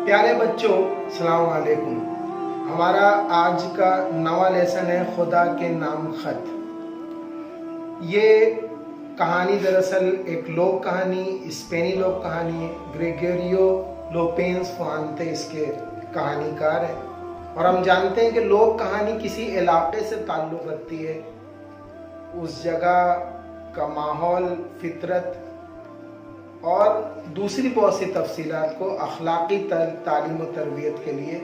प्यारे बच्चों, अस्सलाम वालेकुम। हमारा आज का नवा लेसन है खुदा के नाम खत। ये कहानी दरअसल एक लोक कहानी, स्पेनी लोक कहानी है। ग्रेगोरियो लोपेंस फुआंते इसके कहानीकार हैं। और हम जानते हैं कि लोक कहानी किसी इलाके से ताल्लुक़ रखती है, उस जगह का माहौल, फितरत और दूसरी बहुत सी तफसीलात को अखलाकी तालीम और तरबियत के लिए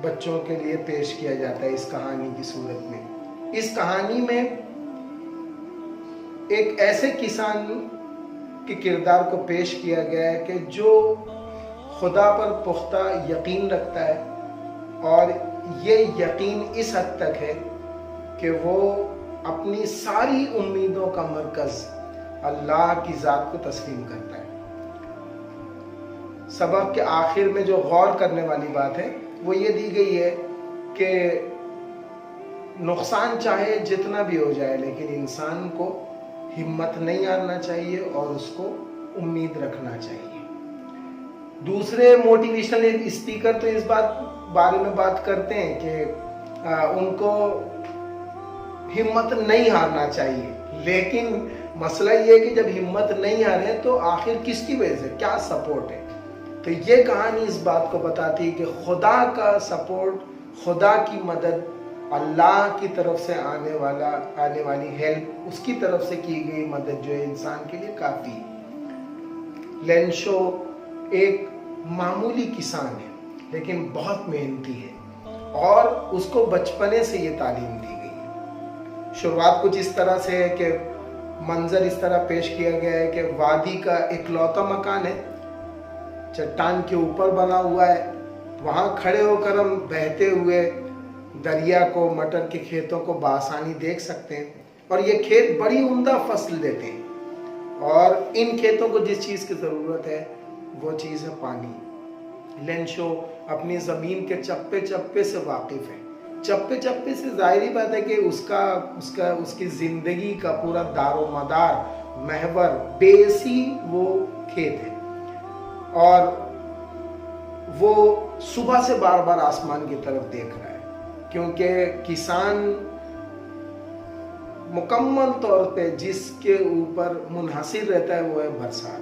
बच्चों के लिए पेश किया जाता है इस कहानी की सूरत में। इस कहानी में एक ऐसे किसान के किरदार को पेश किया गया है कि जो खुदा पर पुख्ता यकीन रखता है, और ये यकीन इस हद तक है कि वो अपनी सारी उम्मीदों का मरकज़ अल्लाह की ज़ात को तस्लीम करता है। सबक के आखिर में जो गौर करने वाली बात है वो ये दी गई है कि नुकसान चाहे जितना भी हो जाए, लेकिन इंसान को हिम्मत नहीं हारना चाहिए और उसको उम्मीद रखना चाहिए। दूसरे मोटिवेशनल स्पीकर तो इस बारे में बात करते हैं कि उनको हिम्मत नहीं हारना चाहिए, लेकिन मसला ये है कि जब हिम्मत नहीं हारे तो आखिर किसकी वजह से, क्या सपोर्ट है। तो ये कहानी इस बात को बताती है कि खुदा का सपोर्ट, खुदा की मदद, अल्लाह की तरफ से आने वाली हेल्प, उसकी तरफ से की गई मदद जो है इंसान के लिए काफ़ी है। लेंशो एक मामूली किसान है, लेकिन बहुत मेहनती है और उसको बचपने से ये तालीम दी गई है। शुरुआत कुछ इस तरह से है कि मंजर इस तरह पेश किया गया है कि वादी का इकलौता मकान है, चट्टान के ऊपर बना हुआ है। वहाँ खड़े होकर हम बहते हुए दरिया को, मटर के खेतों को बआसानी देख सकते हैं। और ये खेत बड़ी उम्दा फसल देते हैं, और इन खेतों को जिस चीज़ की ज़रूरत है वो चीज़ है पानी। लेंशो अपनी ज़मीन के चप्पे चप्पे से वाकिफ़ है। चप्पे चप्पे से जाहिर बात है कि उसकी ज़िंदगी का पूरा दारोमदार, महवर, बेस ही वो खेत है। और वो सुबह से बार बार आसमान की तरफ देख रहा है, क्योंकि किसान मुकम्मल तौर पे जिसके ऊपर मुनहसिर रहता है वो है बरसात।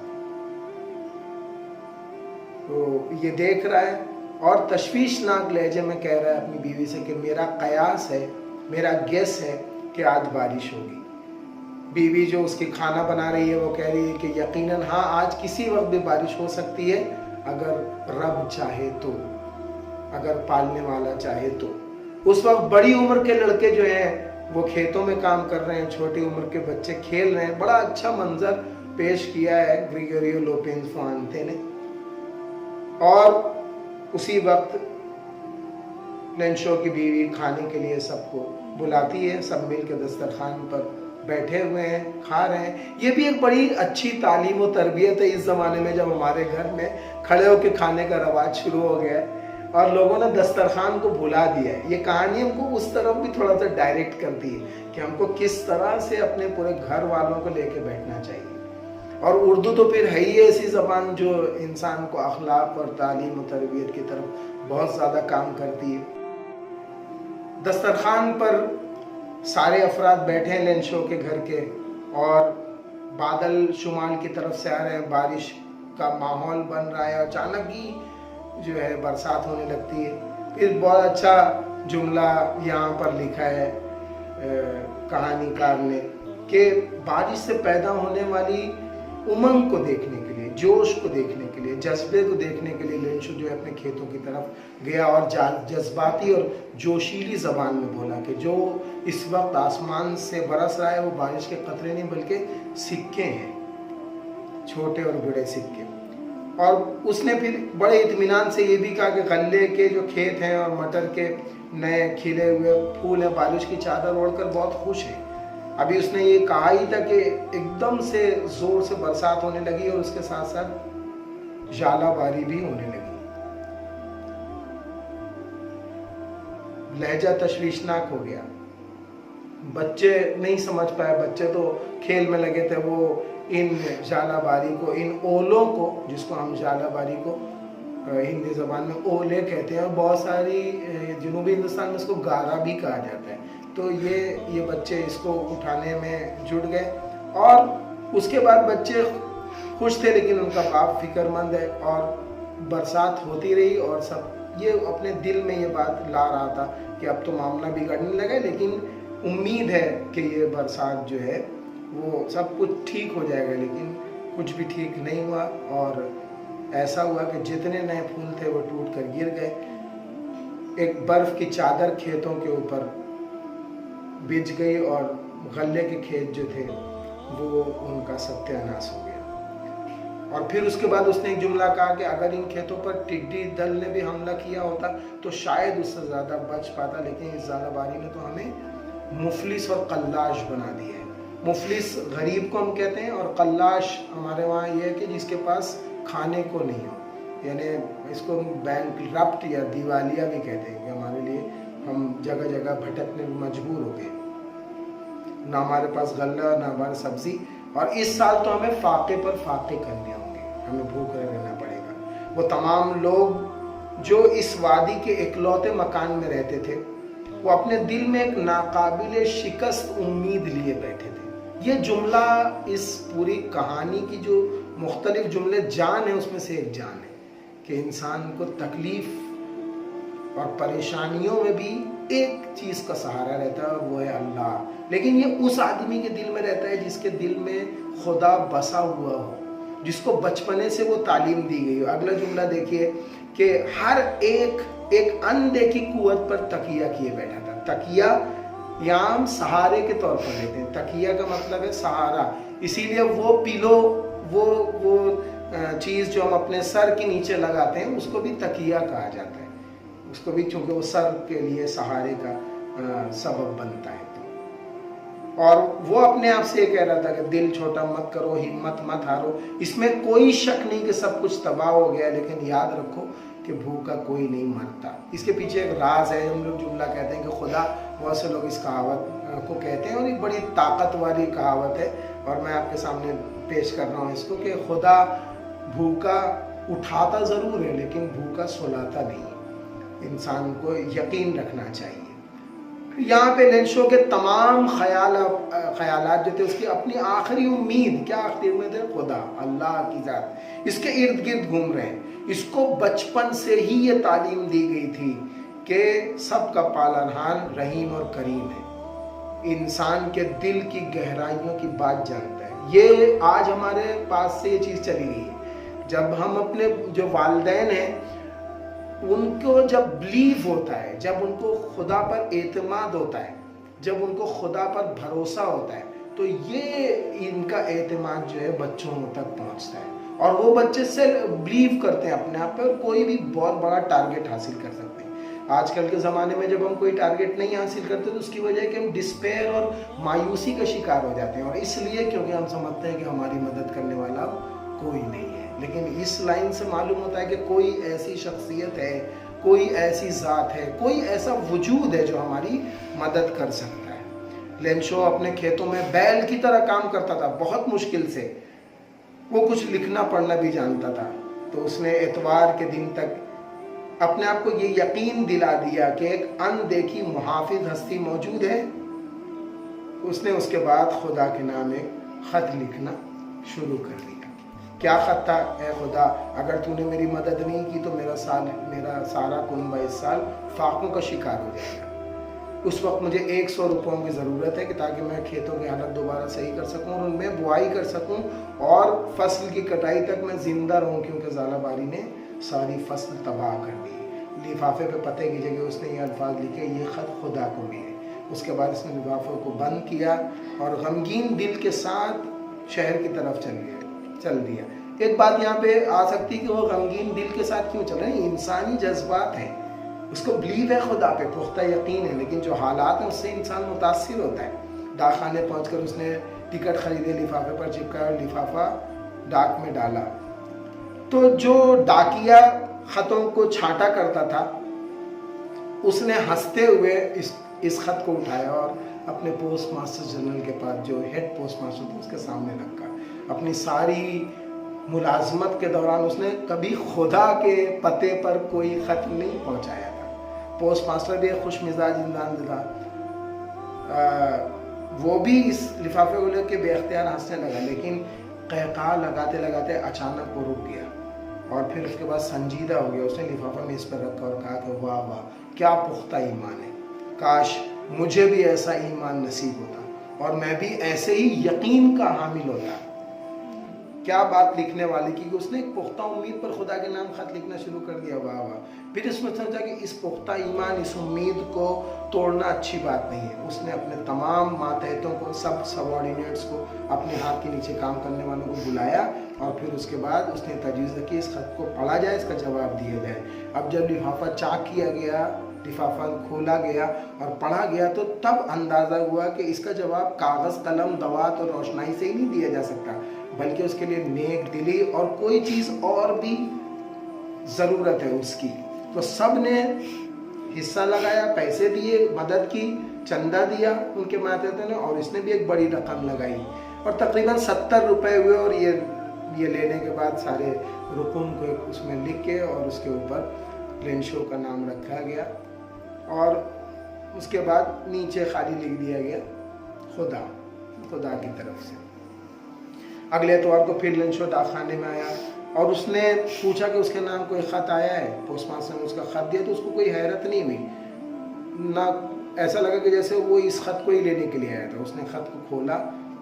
तो ये देख रहा है और तशवीशनाक लहजे में कह रहा है अपनी बीवी से कि मेरा कयास है, मेरा गेस है कि आज बारिश होगी। बीवी जो उसकी खाना बना रही है वो कह रही है कि यकीनन हाँ, आज किसी वक्त भी बारिश हो सकती है, अगर रब चाहे तो, अगर पालने वाला चाहे तो। उस वक्त बड़ी उम्र के लड़के जो हैं वो खेतों में काम कर रहे हैं, छोटी उम्र के बच्चे खेल रहे हैं। बड़ा अच्छा मंजर पेश किया है ग्रेगोरियो लोपेंस फुआंते ने। और उसी वक्त लेंशो की बीवी खाने के लिए सबको बुलाती है। सब मिल के दस्तरखान पर बैठे हुए हैं, खा रहे हैं। ये भी एक बड़ी अच्छी तालीम और तरबियत है इस ज़माने में, जब हमारे घर में खड़े होकर खाने का रवाज शुरू हो गया है और लोगों ने दस्तरखान को भुला दिया है। ये कहानी हमको उस तरफ भी थोड़ा सा डायरेक्ट करती है कि हमको किस तरह से अपने पूरे घर वालों को लेके बैठना चाहिए। और उर्दू तो फिर है ही ऐसी ज़बान जो इंसान को अखलाक और तालीम और तरबियत की तरफ बहुत ज़्यादा काम करती है। दस्तरखान पर सारे अफराद बैठे हैं लेंशो के घर के, और बादल शुमाल की तरफ से आ रहे हैं, बारिश का माहौल बन रहा है। अचानक ही जो है बरसात होने लगती है। फिर बहुत अच्छा जुमला यहाँ पर लिखा है कहानीकार ने कि बारिश से पैदा होने वाली उमंग को देखने के लिए, जोश को देखने के लिए, जज्बे को देखने के लिए लेंशो जो है अपने खेतों की तरफ गया और जज्बाती और जोशीली ज़बान में बोला कि जो इस वक्त आसमान से बरस रहा है वो बारिश के कतरे नहीं बल्कि सिक्के हैं, छोटे और बड़े सिक्के। और उसने फिर बड़े इत्मीनान से ये भी कहा कि गल्ले के जो खेत हैं और मटर के नए खिले हुए फूल हैं, बारिश की चादर ओढ़कर बहुत खुश है। अभी उसने ये कहा ही था कि एकदम से जोर से बरसात होने लगी और उसके साथ साथ झालाबारी भी होने लगी। लहजा तशवीशनाक हो गया। बच्चे नहीं समझ पाए, बच्चे तो खेल में लगे थे। वो इन झालाबारी को, इन ओलों को, जिसको हम झालाबारी को हिंदी ज़बान में ओले कहते हैं, और बहुत सारी जनूबी हिंदुस्तान में इसको गारा भी कहा जाता है। तो ये बच्चे इसको उठाने में जुट गए, और उसके बाद बच्चे खुश थे, लेकिन उनका बाप फिक्रमंद है, और बरसात होती रही, और सब ये अपने दिल में ये बात ला रहा था कि अब तो मामला बिगड़ने लगा, लेकिन उम्मीद है कि ये बरसात जो है वो सब कुछ ठीक हो जाएगा, लेकिन कुछ भी ठीक नहीं हुआ। और ऐसा हुआ कि जितने नए फूल थे वो टूट कर गिर गए। एक बर्फ की चादर खेतों के ऊपर बिछ गई, और गल्ले के खेत जो थे वो उनका सत्यानाश हो गया। और फिर उसके बाद उसने एक जुमला कहा कि अगर इन खेतों पर टिड्डी दल ने भी हमला किया होता तो शायद उससे ज़्यादा बच पाता, लेकिन इस ज़ालाबारी ने तो हमें मुफलिस और कल्लाश बना दिया है। मुफलिस गरीब को हम कहते हैं, और कल्लाश हमारे वहाँ ये है कि जिसके पास खाने को नहीं हो, यानी इसको बैंक रप्ट या दिवालिया भी कहते हैं कि हमारे लिए हम जगह जगह भटकने में मजबूर हो गए, ना हमारे पास गल्ला ना हमारी सब्जी, और इस साल तो हमें फाके पर फाके करने होंगे, हमें भूख रहना पड़ेगा। वो तमाम लोग जो इस वादी के इकलौते मकान में रहते थे, वो अपने दिल में एक नाकाबिल शिकस्त उम्मीद लिए बैठे थे। ये जुमला इस पूरी कहानी की जो मुख्तलिफ जुमले जान है उसमें से एक जान है कि इंसान को तकलीफ और परेशानियों में भी एक चीज़ का सहारा रहता है, वो है अल्लाह। लेकिन ये उस आदमी के दिल में रहता है जिसके दिल में खुदा बसा हुआ हो, जिसको बचपने से वो तालीम दी गई हो। अगला जुमला देखिए कि हर एक अनदेखी कुव्वत पर तकिया किए बैठा था। तकिया यहाँ हम सहारे के तौर पर लेते हैं, तकिया का मतलब है सहारा, इसीलिए वो पिलो वो चीज़ जो हम अपने सर के नीचे लगाते हैं उसको भी तकिया कहा जाता है, उसको भी, चूंकि वो सर के लिए सहारे का सबब बनता है। तो और वो अपने आप से ये कह रहा था कि दिल छोटा मत करो, हिम्मत मत हारो। इसमें कोई शक नहीं कि सब कुछ तबाह हो गया, लेकिन याद रखो कि भूखा कोई नहीं मरता। इसके पीछे एक राज है, हम लोग जुमला कहते हैं कि खुदा, बहुत से लोग इस कहावत को कहते हैं, और एक बड़ी ताकत वाली कहावत है, और मैं आपके सामने पेश कर रहा हूँ इसको कि खुदा भूखा उठाता ज़रूर है, लेकिन भूखा सुलाता नहीं। इंसान को यकीन रखना चाहिए। यहाँ पे लेंशो के तमाम ख्यालात जो थे, उसकी अपनी आखिरी उम्मीद क्या आखिरी उम्मीद है? खुदा, अल्लाह की ज़ात इसके इर्द गिर्द घूम रहे हैं। इसको बचपन से ही ये तालीम दी गई थी कि सबका पालनहार रहीम और करीम है, इंसान के दिल की गहराइयों की बात जानता है। ये आज हमारे पास से ये चीज़ चली गई है। जब हम अपने जो वालिदैन हैं उनको जब बिलीव होता है, जब उनको खुदा पर एतमाद होता है, जब उनको खुदा पर भरोसा होता है, तो ये इनका एतमाद जो है बच्चों तक पहुंचता है, और वो बच्चे से बिलीव करते हैं अपने आप पे, और कोई भी बहुत बड़ा टारगेट हासिल कर सकते हैं। आजकल के ज़माने में जब हम कोई टारगेट नहीं हासिल करते तो उसकी वजह है कि हम डिस्पेयर और मायूसी का शिकार हो जाते हैं, और इसलिए क्योंकि हम समझते हैं कि हमारी मदद करने वाला कोई नहीं है। लेकिन इस लाइन से मालूम होता है कि कोई ऐसी शख्सियत है, कोई ऐसी ज़ात है, कोई ऐसा वजूद है जो हमारी मदद कर सकता है। लेंशो अपने खेतों में बैल की तरह काम करता था, बहुत मुश्किल से। वो कुछ लिखना पढ़ना भी जानता था, तो उसने एतवार के दिन तक अपने आप को ये यकीन दिला दिया कि एक अनदेखी मुहाफिज हस्ती मौजूद है। उसने उसके बाद खुदा के नाम एक ख़त लिखना शुरू कर दिया। क्या ख़त था? ए खुदा, अगर तूने मेरी मदद नहीं की तो मेरा सारा कुनबा इस साल फाकों का शिकार हो जाएगा। उस वक्त मुझे 100 रुपयों की ज़रूरत है कि ताकि मैं खेतों की हालत दोबारा सही कर सकूं और उनमें बुआई कर सकूं, और फसल की कटाई तक मैं ज़िंदा रहूं, क्योंकि ज़ालाबारी ने सारी फसल तबाह कर दी। लिफाफे पे पते की जगह उसने ये अल्फाज लिखे, ये ख़त खुदा को भी है। उसके बाद उसने लिफाफे को बंद किया और गमगीन दिल के साथ शहर की तरफ चल दिया। एक बात यहाँ पे आ सकती है कि वो गमगीन दिल के साथ क्यों चल रहे हैं? इंसानी जज्बात हैं, उसको बिलीव है खुदा पे, पुख्ता यकीन है, लेकिन जो हालात हैं उससे इंसान मुतासिर होता है। डाकखाने पहुँचकर उसने टिकट खरीदे, लिफाफे पर चिपकाया और लिफाफा डाक में डाला। तो जो डाकिया ख़तों को छांटा करता था, उसने हंसते हुए इस ख़त को उठाया और अपने पोस्ट मास्टर जनरल के पास, जो हेड पोस्ट मास्टर थे, उसके सामने रखा। अपनी सारी मुलाजमत के दौरान उसने कभी खुदा के पते पर कोई ख़त नहीं पहुंचाया था। पोस्ट मास्टर भी एक खुश मिजाज इंसान था, वो भी इस लिफाफे को लेकर बेख्तियार हंसने लगा, लेकिन कहका लगाते लगाते अचानक वो रुक गया और फिर उसके बाद संजीदा हो गया। उसने लिफाफा मेज़ पर रखा और कहा कि वाह वाह, क्या पुख्ता ईमान है, काश मुझे भी ऐसा ईमान नसीब होता और मैं भी ऐसे ही यकीन का हामिल होता। क्या बात लिखने वाली की, उसने एक पुख्ता उम्मीद पर खुदा के नाम खत लिखना शुरू कर दिया। वाह वाह। फिर इसमें सोचा कि इस पुख्ता ईमान, इस उम्मीद को तोड़ना अच्छी बात नहीं है। उसने अपने तमाम मातहतों को, सब सबऑर्डिनेट्स को, अपने हाथ के नीचे काम करने वालों को बुलाया और फिर उसके बाद उसने तजवीज़ की इस खत को पढ़ा जाए, इसका जवाब दिया जाए। अब जब लिफाफा चाक किया गया, लिफाफा खोला गया और पढ़ा गया, तो तब अंदाज़ा हुआ कि इसका जवाब कागज़, कलम, दवात और रोशनाई से ही नहीं दिया जा सकता, बल्कि उसके लिए नेक दिली और कोई चीज़ और भी ज़रूरत है उसकी। तो सब ने हिस्सा लगाया, पैसे दिए, मदद की, चंदा दिया उनके मातहतों ने, और इसने भी एक बड़ी रकम लगाई और तकरीबन 70 रुपये हुए। और ये लेने के बाद सारे रुकुम को उसमें लिख के और उसके ऊपर लेंशो का नाम रखा गया और उसके बाद नीचे खाली लिख दिया गया खुदा की तरफ से। अगले एतवार को फिर लेंशो डाकखाने में आया और उसने पूछा कि उसके नाम कोई ख़त आया है। पोस्टमास्टर ने उसका ख़त दिया तो उसको कोई हैरत नहीं हुई, ना ऐसा लगा कि जैसे वो इस ख़त को ही लेने के लिए आया था। उसने ख़त को खोला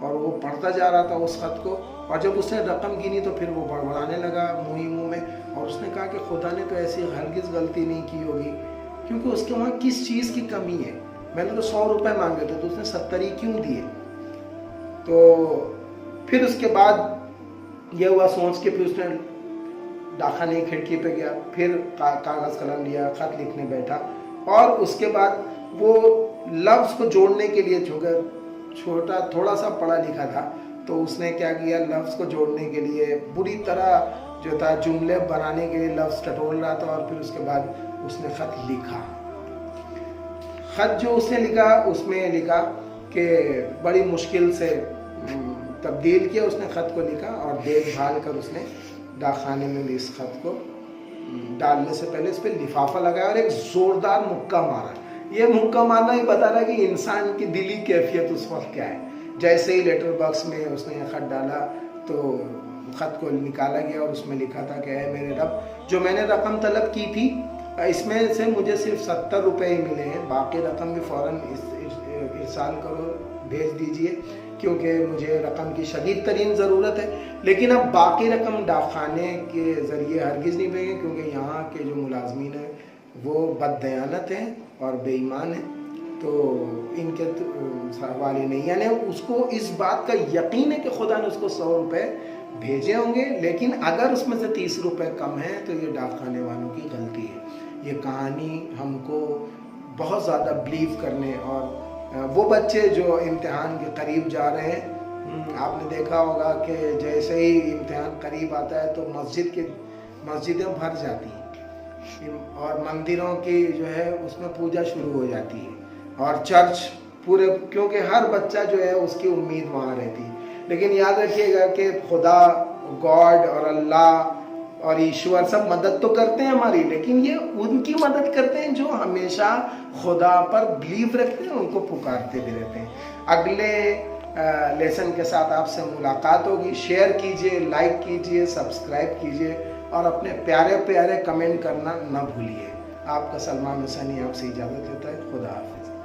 और वो पढ़ता जा रहा था उस ख़त को, और जब उसने रकम गिनी तो फिर वो बड़बड़ाने लगा मुँह में, और उसने कहा कि खुदा ने तो ऐसी हरगिज़ गलती नहीं की होगी, क्योंकि उसके वहाँ किस चीज़ की कमी है। मैंने तो 100 रुपये मांगे थे तो उसने 70 ही क्यों दिए। तो फिर उसके बाद ये हुआ, सोच के फिर उसने डाकखाने की खिड़की पे गया, फिर कागज़ कलम लिया, ख़त लिखने बैठा और उसके बाद वो लफ्ज़ को जोड़ने के लिए छोटा थोड़ा सा पढ़ा लिखा था, तो उसने क्या किया, लफ्ज़ को जोड़ने के लिए बुरी तरह जो था जुमले बनाने के लिए लफ्ज़ टटोल रहा था और फिर उसके बाद उसने ख़त लिखा। ख़त जो उसने लिखा उसमें लिखा कि बड़ी मुश्किल से तब्दील किया उसने ख़त को, लिखा और देखभाल कर उसने डाकखाने में भी इस ख़त को डालने से पहले इस पर लिफाफा लगाया और एक ज़ोरदार मुक्का मारा। ये मुक्का मारना ही बता रहा है कि इंसान की दिली कैफियत उस वक्त क्या है। जैसे ही लेटर बॉक्स में उसने ख़त डाला तो ख़त को निकाला गया और उसमें लिखा था कि ऐ मेरे रब, जो मैंने रकम तलब की थी इसमें से मुझे सिर्फ 70 रुपये ही मिले हैं, बाकी रकम भी फ़ौरन इरसाल करो, भेज दीजिए, क्योंकि मुझे रकम की शदीद तरीन ज़रूरत है। लेकिन अब बाकी रकम डाकखाने के ज़रिए हरगिज़ नहीं भेजेंगे, क्योंकि यहाँ के जो मुलाजमीन हैं वो बददयानत हैं और बेईमान हैं, तो इनके हवाले नहीं। यानी उसको इस बात का यकीन है कि खुदा ने उसको 100 रुपये भेजे होंगे, लेकिन अगर उसमें से 30 रुपये कम हैं तो ये डाकखाने वालों की गलती है। ये कहानी हमको बहुत ज़्यादा बिलीव करने, और वो बच्चे जो इम्तिहान के करीब जा रहे हैं, आपने देखा होगा कि जैसे ही इम्तिहान करीब आता है तो मस्जिदें भर जाती हैं और मंदिरों की जो है उसमें पूजा शुरू हो जाती है और चर्च पूरे, क्योंकि हर बच्चा जो है उसकी उम्मीद वहाँ रहती है। लेकिन याद रखिएगा कि खुदा, गॉड और अल्लाह और ईश्वर सब मदद तो करते हैं हमारी, लेकिन ये उनकी मदद करते हैं जो हमेशा खुदा पर बिलीव रखते हैं, उनको पुकारते भी रहते हैं। अगले लेसन के साथ आपसे मुलाकात होगी। शेयर कीजिए, लाइक कीजिए, सब्सक्राइब कीजिए और अपने प्यारे प्यारे कमेंट करना न भूलिए। आपका सलमान हुसैनी आपसे इजाज़त लेता है। खुदा हाफिज़।